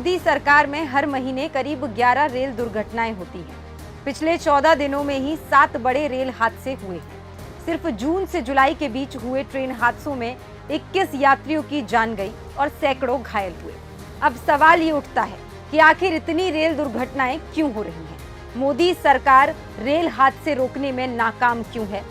मोदी सरकार में हर महीने करीब 11 रेल दुर्घटनाएं होती हैं। पिछले 14 दिनों में ही 7 बड़े रेल हादसे हुए हैं। सिर्फ जून से जुलाई के बीच हुए ट्रेन हादसों में 21 यात्रियों की जान गई और सैकड़ों घायल हुए। अब सवाल ये उठता है कि आखिर इतनी रेल दुर्घटनाएं क्यों हो रही हैं? मोदी सरकार रेल हादसे रोकने में नाकाम क्यों है?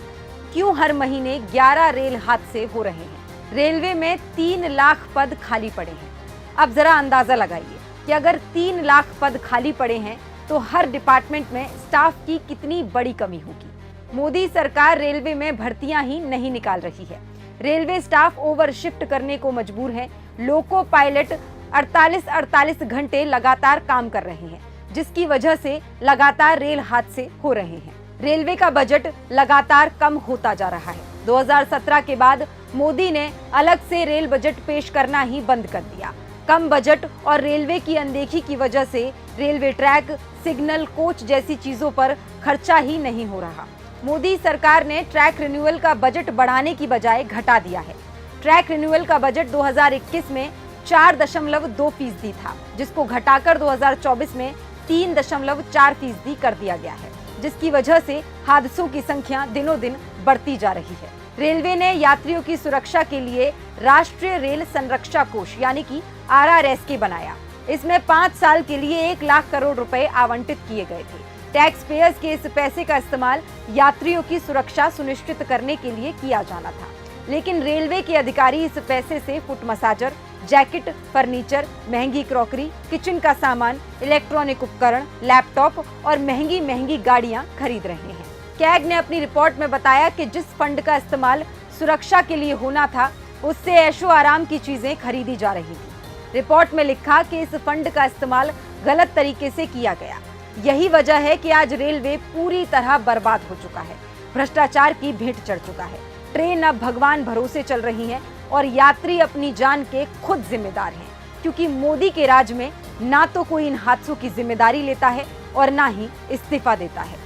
क्यों हर महीने 11 रेल हादसे हो रहे हैं? रेलवे में 3 लाख पद खाली पड़े हैं। अब जरा अंदाजा लगाइए कि अगर 3 लाख पद खाली पड़े हैं तो हर डिपार्टमेंट में स्टाफ की कितनी बड़ी कमी होगी। मोदी सरकार रेलवे में भर्तियां ही नहीं निकाल रही है। रेलवे स्टाफ ओवर शिफ्ट करने को मजबूर है। लोको पायलट 48 घंटे लगातार काम कर रहे हैं, जिसकी वजह से लगातार रेल हादसे हो रहे हैं। रेलवे का बजट लगातार कम होता जा रहा है। 2017 के बाद मोदी ने अलग से रेल बजट पेश करना ही बंद कर दिया। कम बजट और रेलवे की अनदेखी की वजह से रेलवे ट्रैक, सिग्नल, कोच जैसी चीजों पर खर्चा ही नहीं हो रहा। मोदी सरकार ने ट्रैक रिन्यूअल का बजट बढ़ाने की बजाय घटा दिया है। ट्रैक रिन्यूअल का बजट 2021 में 4.2% था, जिसको घटाकर 2024 में 3.4% कर दिया गया है, जिसकी वजह से हादसों की संख्या दिनों दिन बढ़ती जा रही है। रेलवे ने यात्रियों की सुरक्षा के लिए राष्ट्रीय रेल संरक्षा कोष यानी कि RRSK बनाया। इसमें 5 साल के लिए 1 लाख करोड़ रुपए आवंटित किए गए थे। टैक्स पेयर्स के इस पैसे का इस्तेमाल यात्रियों की सुरक्षा सुनिश्चित करने के लिए किया जाना था, लेकिन रेलवे के अधिकारी इस पैसे से फुट मसाजर, जैकेट, फर्नीचर, महंगी क्रॉकरी, किचन का सामान, इलेक्ट्रॉनिक उपकरण, लैपटॉप और महंगी महंगी गाड़ियां खरीद रहे हैं। कैग ने अपनी रिपोर्ट में बताया कि जिस फंड का इस्तेमाल सुरक्षा के लिए होना था, उससे ऐशो आराम की चीजें खरीदी जा रही थी। रिपोर्ट में लिखा कि इस फंड का इस्तेमाल गलत तरीके से किया गया। यही वजह है कि आज रेलवे पूरी तरह बर्बाद हो चुका है। भ्रष्टाचार की भेंट चढ़ चुका है। ट्रेन अब भगवान भरोसे चल रही हैं और यात्री अपनी जान के खुद जिम्मेदार हैं, क्योंकि मोदी के राज में ना तो कोई इन हादसों की जिम्मेदारी लेता है और ना ही इस्तीफा देता है।